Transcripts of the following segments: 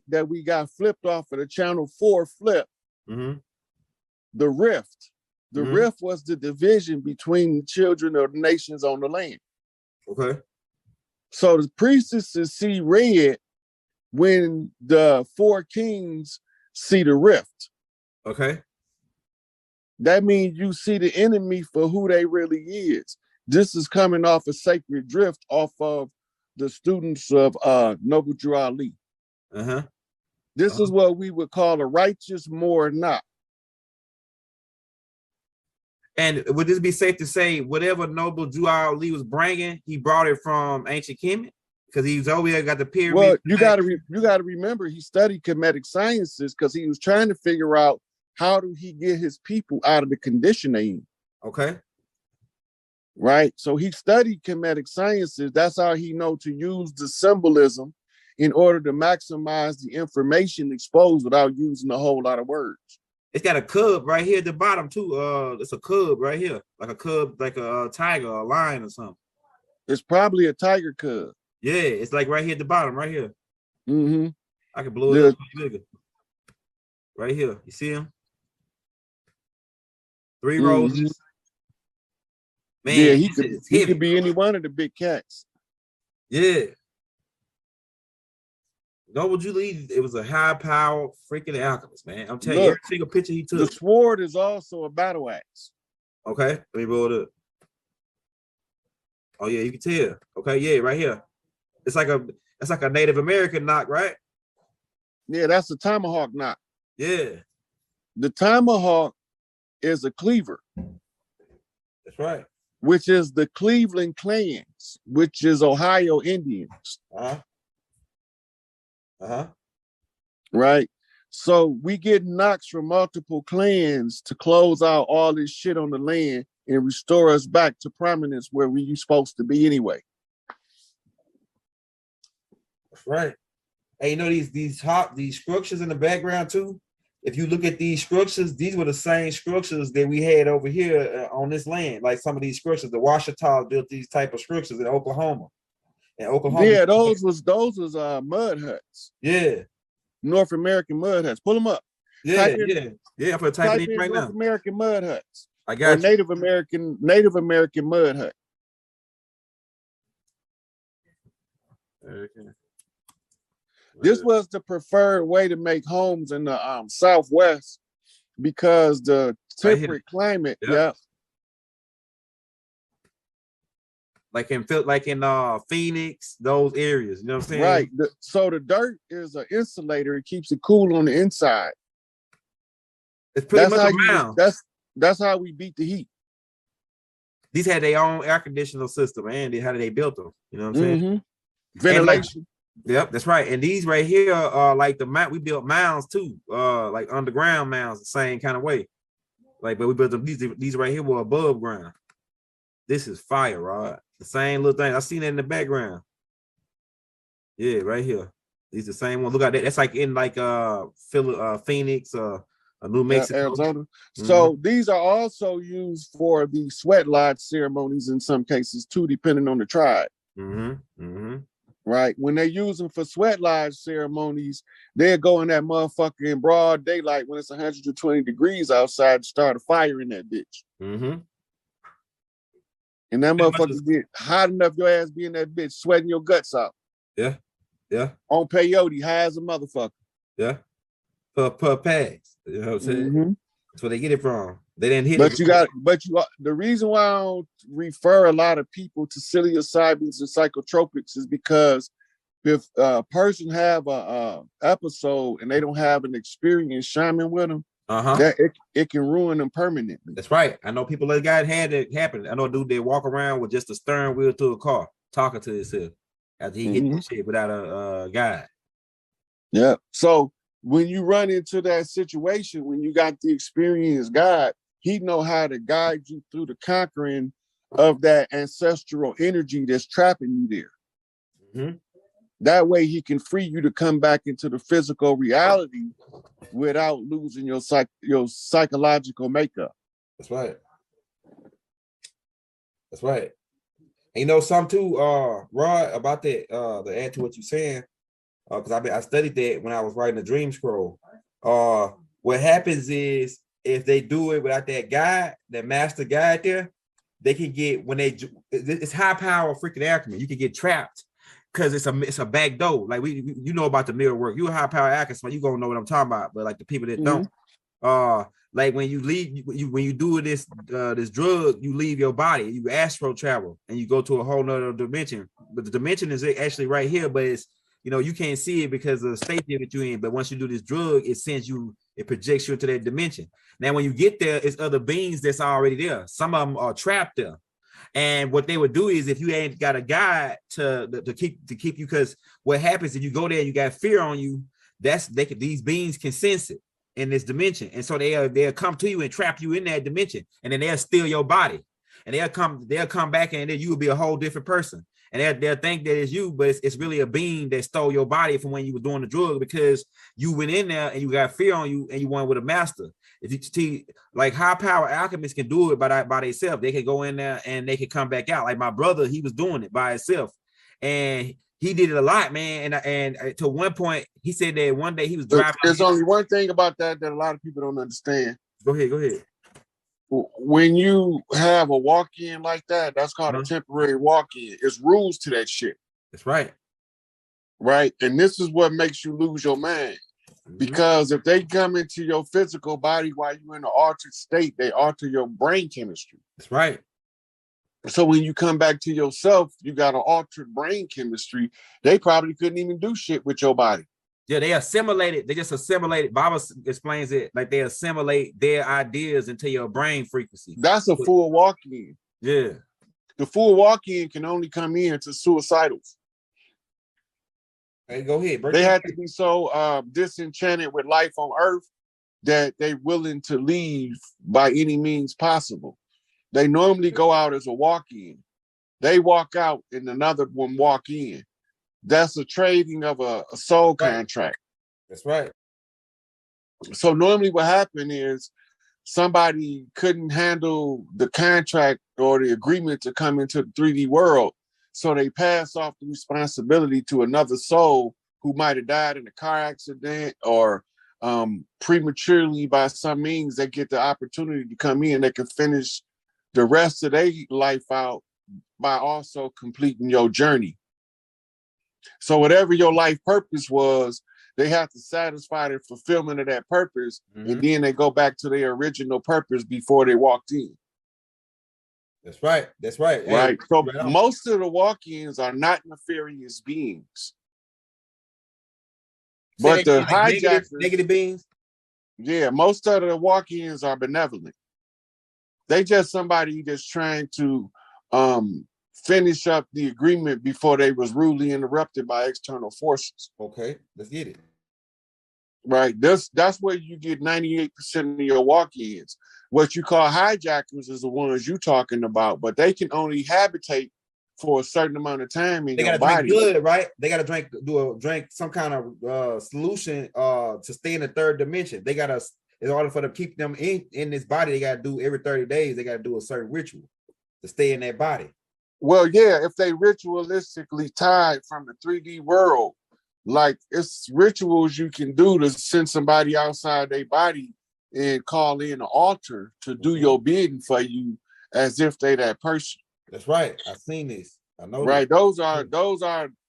that we got flipped off of the Channel 4 flip, the rift. The rift was the division between the children of the nations on the land. Okay. So the priestesses see red when the 4 kings see the rift. Okay. That means you see the enemy for who they really is. This is coming off a sacred drift off of the students of Noble Drew Ali. This is what we would call a righteous more not. And would this be safe to say whatever Noble Drew Ali was bringing, he brought it from ancient Kemet? Because he's over here got the pyramid. Well, you gotta remember he studied Kemetic sciences because he was trying to figure out how do he get his people out of the condition they in. Okay. Right. So he studied Kemetic sciences. That's how he know to use the symbolism in order to maximize the information exposed without using a whole lot of words. It's got a cub right here at the bottom too. It's a cub right here, like a cub, like a tiger, or a lion or something. It's probably a tiger cub. Yeah, it's like right here at the bottom, right here. I can blow it up bigger. Right here, you see him? 3 roses. Man, yeah, he could be any one of the big cats. Yeah. Noble Drew Ali, it was a high-powered freaking alchemist, man. I'm telling you, every single picture he took. The sword is also a battle axe. Okay, let me roll it up. Oh yeah, you can tell. Okay, yeah, right here. It's like a Native American knock, right? Yeah, that's a tomahawk knock. Yeah. The tomahawk is a cleaver. That's right. Which is the Cleveland clans, which is Ohio Indians. Right? So we get knocks from multiple clans to close out all this shit on the land and restore us back to prominence where we supposed to be anyway. That's right. Hey, you know these structures in the background too? If you look at these structures, these were the same structures that we had over here on this land. Like some of these structures, the Ouachita built these type of structures in Oklahoma. Yeah, those was mud huts. Yeah. North American mud huts. Pull them up. Yeah, I'm gonna type it in right now. North American mud huts. I got you. Native American mud hut. Okay. This was the preferred way to make homes in the Southwest because the temperate climate. Yeah. Like in Phoenix, those areas. You know what I'm saying? Right. So the dirt is an insulator. It keeps it cool on the inside. It's pretty much a mound. That's how we beat the heat. These had their own air conditioning system, and how they built them. You know what I'm saying? Ventilation. Yep, that's right. And these right here are like the mount. We built mounds too, like underground mounds, the same kind of way. Like, but we built them. These right here were above ground. This is fire, Rod. The same little thing. I seen it in the background. Yeah, right here. These the same one. Look at that. That's like in like Phoenix, New Mexico, Arizona. So these are also used for the sweat lodge ceremonies in some cases too, depending on the tribe. Right. When they use them for sweat lodge ceremonies, they'll go in that motherfucker in broad daylight when it's 120 degrees outside and start a fire in that bitch. And that motherfucker get hot enough, your ass be in that bitch sweating your guts out. Yeah. On peyote, high as a motherfucker. Yeah. Per pass. You know what I'm saying? That's where they get it from. They didn't hit it. The reason why I don't refer a lot of people to psilocybins and psychotropics is because if a person have a episode and they don't have an experienced shaman with them, that it can ruin them permanently. That's right. I know people that had it happen. I know a dude they walk around with just a steering wheel to a car, talking to himself after he hit this shit without a guide. Yeah. So when you run into that situation, when you got the experienced guide, he know how to guide you through the conquering of that ancestral energy that's trapping you there. That way he can free you to come back into the physical reality without losing your psychological makeup. That's right. That's right. And you know something too, Rod, about that, to add to what you're saying, because I studied that when I was writing the dream scroll. What happens is if they do it without that guide, that master guide there, they can get it's high power freaking alchemy. You can get trapped because it's a back door. Like you know about the mirror work. You a high power alchemist, you gonna know what I'm talking about. But like the people that don't, like when you leave, when you do this drug, you leave your body, you astral travel, and you go to a whole nother dimension. But the dimension is actually right here, but it's you can't see it because of the state that you're in. But once you do this drug, it projects you into that dimension. Now, when you get there, it's other beings that's already there. Some of them are trapped there. And what they would do is, if you ain't got a guide to keep you, because what happens if you go there, you got fear on you. These beings can sense it in this dimension, and so they'll come to you and trap you in that dimension, and then they'll steal your body, and they'll come back, and then you will be a whole different person. And they'll think that it's you, but it's really a being that stole your body from when you were doing the drug, because you went in there and you got fear on you and you went with a master. If you see, like high power alchemists can do it by themselves. They can go in there and they can come back out. Like my brother, he was doing it by himself, and he did it a lot, man. And to one point, he said that one day he was driving. There's only one thing about that a lot of people don't understand. Go ahead. When you have a walk-in like that, that's called a temporary walk-in. It's rules to that shit. That's right. Right? And this is what makes you lose your mind. Because if they come into your physical body while you're in an altered state, they alter your brain chemistry. That's right. So when you come back to yourself, you got an altered brain chemistry. They probably couldn't even do shit with your body. Yeah, they assimilate it. They just assimilate it. Baba explains it like they assimilate their ideas into your brain frequency. That's a full walk-in. Yeah. The full walk-in can only come in to suicidals. Hey, go ahead. They had to be so disenchanted with life on Earth that they're willing to leave by any means possible. They normally go out as a walk-in. They walk out and another one walk in. That's a trading of a soul contract. That's right. So normally what happened is somebody couldn't handle the contract or the agreement to come into the 3D world. So they pass off the responsibility to another soul who might have died in a car accident or prematurely by some means. They get the opportunity to come in. They can finish the rest of their life out by also completing your journey. So whatever your life purpose was, they have to satisfy the fulfillment of that purpose, and then they go back to their original purpose before they walked in. That's right. That's right. Right. So most of the walk-ins are not nefarious beings. But the hijackers, negative beings. Yeah, most of the walk-ins are benevolent. They just somebody that's trying to finish up the agreement before they was rudely interrupted by external forces. Okay, let's get it. Right. That's where you get 98% of your walk-ins. What you call hijackers is the ones you talking about, but they can only habitate for a certain amount of time in your body. Drink blood, right? They gotta drink some kind of solution to stay in the third dimension. They gotta, in order for them to keep them in this body, they gotta do every 30 days, they gotta do a certain ritual to stay in that body. Well, yeah, if they ritualistically tied from the 3D world, like it's rituals you can do to send somebody outside their body and call in an altar to do your bidding for you as if they that person. That's right. I've seen this. I know. Right. Those are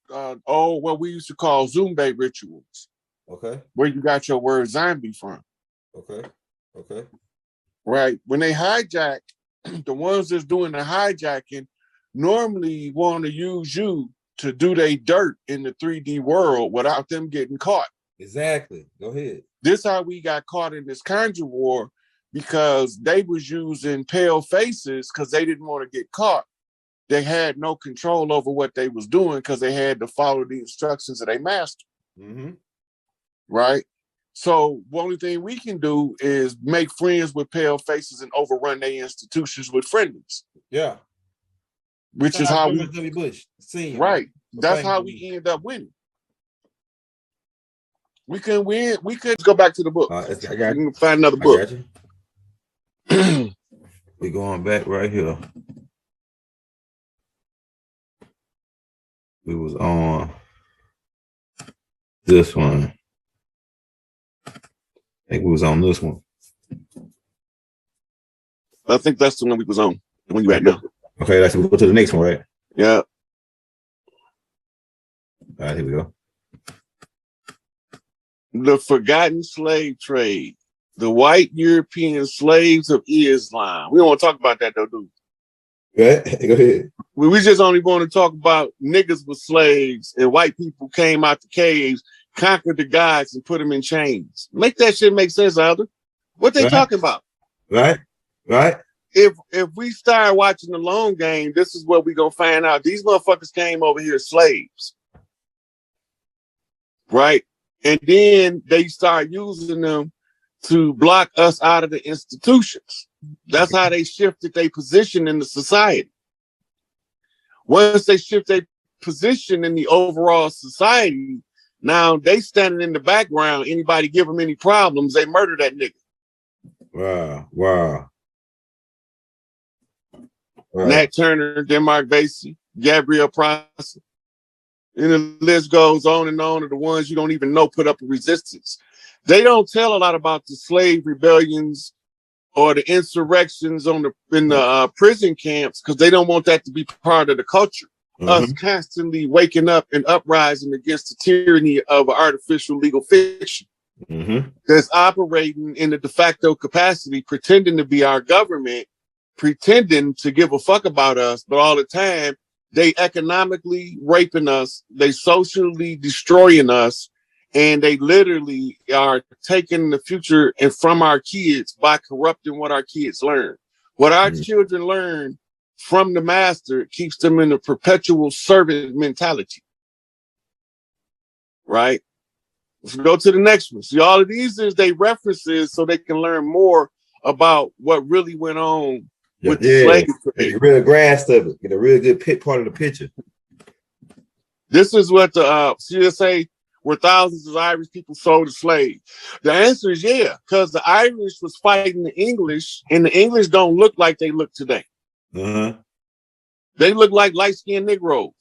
what we used to call Zumba rituals. Okay. Where you got your word zombie from. Okay. Okay. Right. When they hijack, the ones that's doing the hijacking normally want to use you to do their dirt in the 3D world without them getting caught. Exactly. Go ahead. This how we got caught in this conjure war, because they was using pale faces because they didn't want to get caught. They had no control over what they was doing because they had to follow the instructions of their master. Right? So the only thing we can do is make friends with pale faces and overrun their institutions with friendlies. Yeah. Which is how we Bush. Right. That's how we end up winning. We couldn't win. We could go back to the book. I got you. Find another book. I got you. We going back right here. We was on This one. I think we was on this one. I think that's the one we was on. The one you at now. Okay, let's go to the next one, right? Yeah. All right, here we go. The forgotten slave trade. The white European slaves of Islam. We don't want to talk about that though, dude. Right? Go ahead. We just only want to talk about niggas with slaves and white people came out the caves, conquered the gods, and put them in chains. Make that shit make sense, Alder. What they talking about? Right? Right? If we start watching the long game, this is what we gonna find out. These motherfuckers came over here slaves. Right? And then they start using them to block us out of the institutions. That's how they shifted their position in the society. Once they shift their position in the overall society, now they standing in the background. Anybody give them any problems, they murder that nigga. Wow. Wow. Right. Nat Turner, Denmark Vesey, Gabriel Prosser. And the list goes on and on of the ones you don't even know put up a resistance. They don't tell a lot about the slave rebellions or the insurrections in the prison camps because they don't want that to be part of the culture. Us constantly waking up and uprising against the tyranny of artificial legal fiction that's operating in a de facto capacity, pretending to be our government, pretending to give a fuck about us, but all the time they economically raping us, they socially destroying us, and they literally are taking the future and from our kids by corrupting what our kids learn. What our children learn from the master keeps them in a perpetual servant mentality. Right? Let's go to the next one. See, all of these is they references so they can learn more about what really went on with the slave trade. Get a real grasp of it. Get a real good part of the picture. This is what the CSA where thousands of Irish people sold as slaves. The answer is yeah, because the Irish was fighting the English, and the English don't look like they look today. They look like light-skinned Negroes.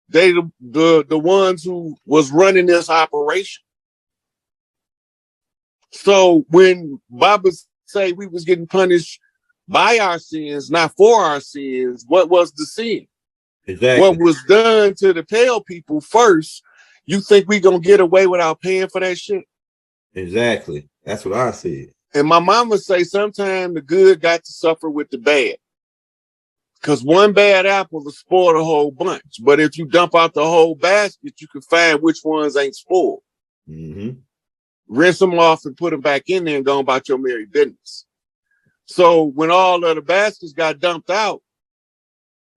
They the ones who was running this operation. So when Baba say we was getting punished by our sins, not for our sins, what was the sin? Exactly. What was done to the pale people first, you think we gonna get away without paying for that shit? Exactly. That's what I said. And my mama say sometimes the good got to suffer with the bad. Because one bad apple will spoil the whole bunch. But if you dump out the whole basket, you can find which ones ain't spoiled. Rinse them off and put them back in there and go about your merry business. So when all of the baskets got dumped out,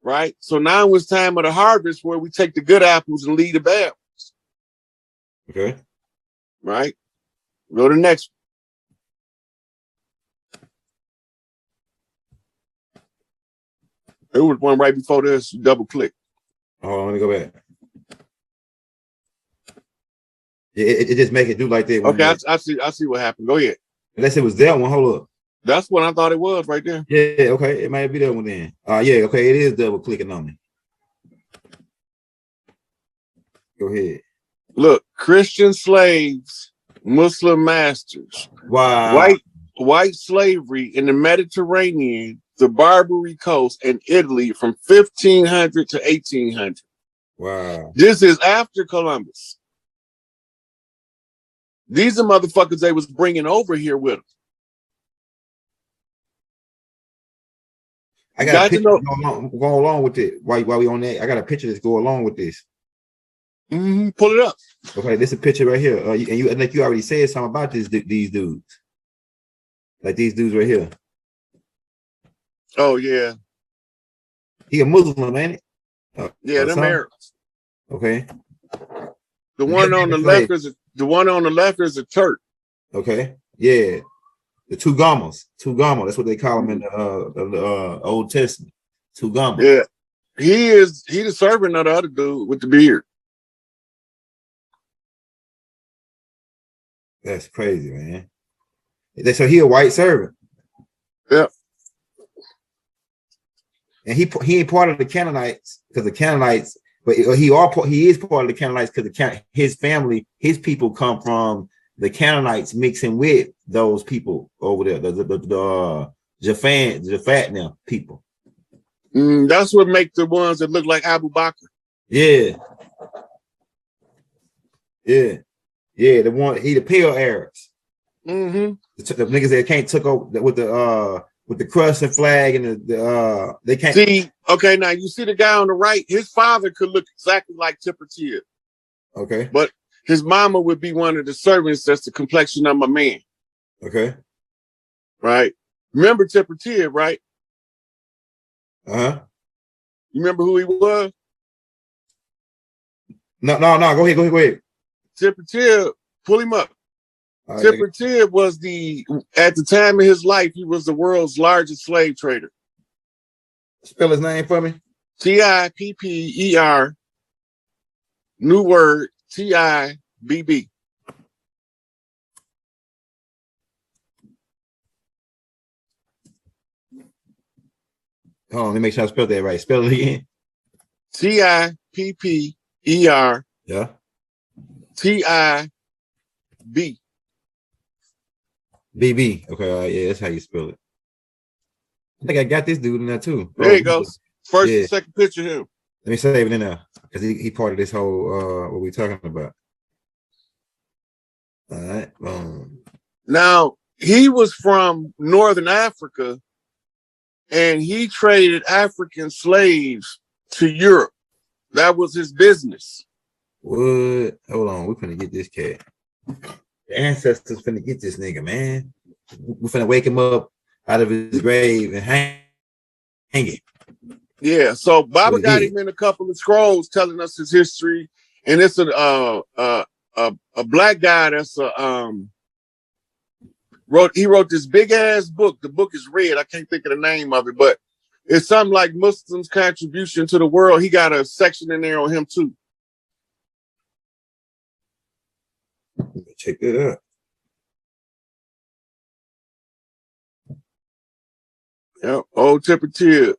right? So now it's time of the harvest where we take the good apples and leave the bad ones. Okay. Right? Go to the next one. There was one right before this. You double click. Hold on, let me go back. It just make it do like that. Okay, I see what happened. Go ahead. Unless it was that one. Hold up. That's what I thought it was right there. Yeah, okay. It might be that one then. Yeah, okay. It is double clicking on me. Go ahead. Look, Christian slaves, Muslim masters. Wow. White slavery in the Mediterranean, the Barbary Coast, and Italy from 1500 to 1800. Wow. This is after Columbus. These are motherfuckers they was bringing over here with them. I got a picture go along with it. While we on that, I got a picture that's go along with this. Pull it up. Okay, this is a picture right here. And you like you already said something about these dudes. Like these dudes right here. Oh yeah. He a Muslim, ain't it? Yeah, them Arabs. Okay. The one on the left is a Turk. Okay. Yeah. The two Gammas. That's what they call them in the Old Testament. Two Gammas. Yeah. He the servant of the other dude with the beard. That's crazy, man. So he a white servant. Yeah. And he ain't part of the Canaanites because the Canaanites but he is part of the Canaanites because his family, his people come from the Canaanites mixing with those people over there, the Japhat now people. That's what makes the ones that look like Abu Bakr. Yeah. Yeah. Yeah, the pale Arabs. Mm-hmm. The niggas that can't took over with the crescent flag and they can't see. Okay, now you see the guy on the right. His father could look exactly like Tipper Tier. Okay, but his mama would be one of the servants that's the complexion of my man. Okay, right. Remember Tipper Tier, right? You remember who he was? No. Go ahead. Tipper Tier, pull him up. Right, Tipper Tier was at the time of his life, he was the world's largest slave trader. Spell his name for me. TIPPER, new word, TIBB. Hold on, let me make sure I spelled that right. Spell it again. TIPPER. Yeah. TIB. BB. Okay, all right, yeah, that's how you spell it. I think I got this dude in there too. There you go. First and second picture of him. Let me save it in there because he part of this whole what we talking about. All right. Now he was from Northern Africa, and he traded African slaves to Europe. That was his business. What? Hold on, we're finna get this cat. The ancestors finna get this nigga, man. We're finna wake him up out of his grave and hang it. Yeah, so Baba got him in a couple of scrolls telling us his history, and it's a black guy that's wrote this big ass book. The book is red. I can't think of the name of it, but it's something like Muslims' contribution to the world. He got a section in there on him too. Check that out. Yeah, old Tipper Tier,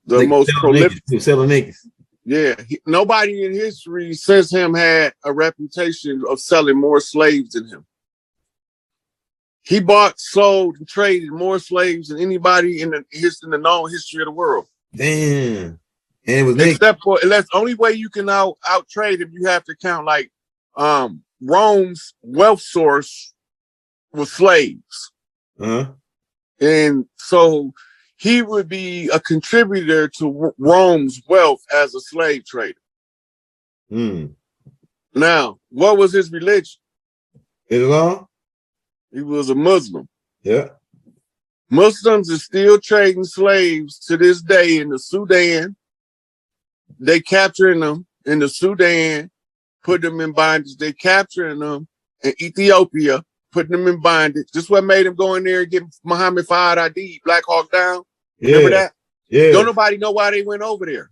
the most prolific. Selling niggas. Yeah, nobody in history since him had a reputation of selling more slaves than him. He bought, sold, and traded more slaves than anybody in the known history of the world. Damn. And it was except for that's the only way you can out trade him. You have to count like Rome's wealth source was slaves. And so he would be a contributor to Rome's wealth as a slave trader. Now, what was his religion? Islam? He was a Muslim. Yeah. Muslims are still trading slaves to this day in the Sudan. They capturing them in the Sudan, put them in bondage. They capturing them in Ethiopia, putting them in bondage. This is what made him go in there and get Muhammad Fahd ID, Black Hawk Down. Remember that? Yeah. Don't nobody know why they went over there.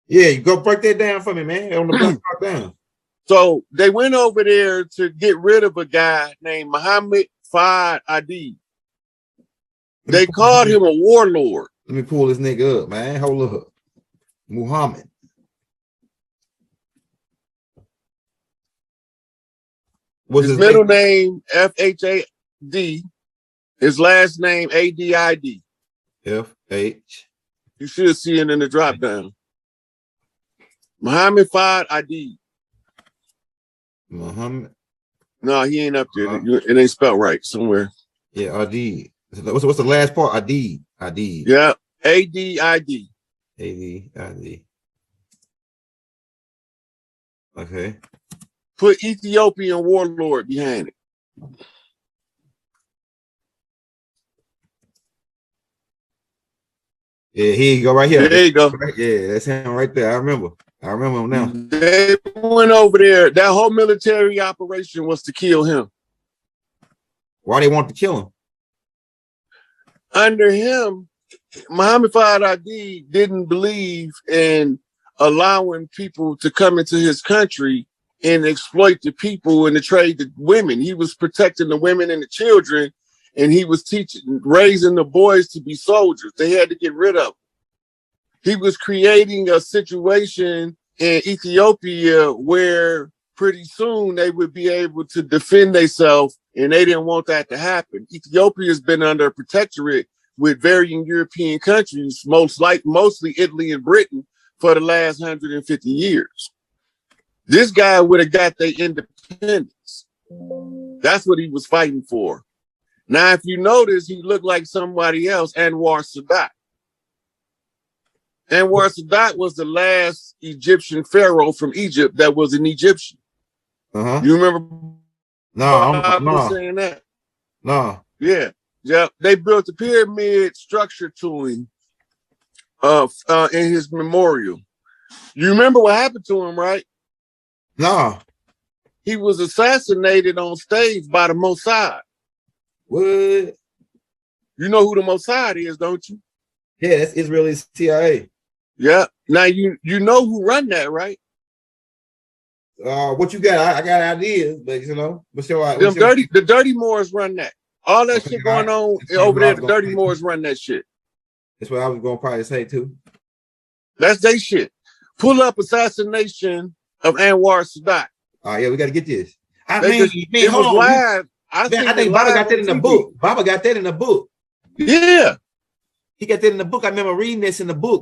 Yeah, you go break that down for me, man. On the Black Hawk Down. So they went over there to get rid of a guy named Muhammad Fahd ID. They called him a warlord. Let me pull this nigga up, man. Hold up. Muhammad. What's his middle name? FHAD. His last name ADID. FH. You should see it in the drop down. Muhammad Fahd ID. Muhammad. No, he ain't up there. It ain't spelled right somewhere. Yeah, ID. What's the last part? ID. ID. Yeah, ADID. ADID. Okay. Put Ethiopian warlord behind it. Yeah, here you go, right here. There you go. Yeah, that's him right there. I remember him now. They went over there. That whole military operation was to kill him. Why they want to kill him? Under him, Muhammad Fahd ID didn't believe in allowing people to come into his country and exploit the people and to trade the women. He was protecting the women and the children, and he was raising the boys to be soldiers. They had to get rid of them. He was creating a situation in Ethiopia where pretty soon they would be able to defend themselves, and they didn't want that to happen. Ethiopia has been under a protectorate with varying European countries, mostly Italy and Britain, for the last 150 years. This guy would have got their independence. That's what he was fighting for. Now, if you notice, he looked like somebody else, Anwar Sadat. Anwar Sadat was the last Egyptian pharaoh from Egypt that was an Egyptian. You remember? No, saying that? No. Yeah. They built a pyramid structure to him in his memorial. You remember what happened to him, right? No. He was assassinated on stage by the Mossad. What? You know who the Mossad is, don't you? Yeah, that's Israeli CIA. Yeah. Now you know who run that, right? What you got? I got ideas, but you know, the Dirty Moors run that. All that shit going on over there, the Dirty Moors run that shit. That's what I was gonna probably say too. That's their shit. Pull up assassination of Anwar Sadat. Oh yeah, we gotta get this. It was live. I think Baba got that in the book. Baba got that in the book. Yeah. He got that in the book. I remember reading this in the book.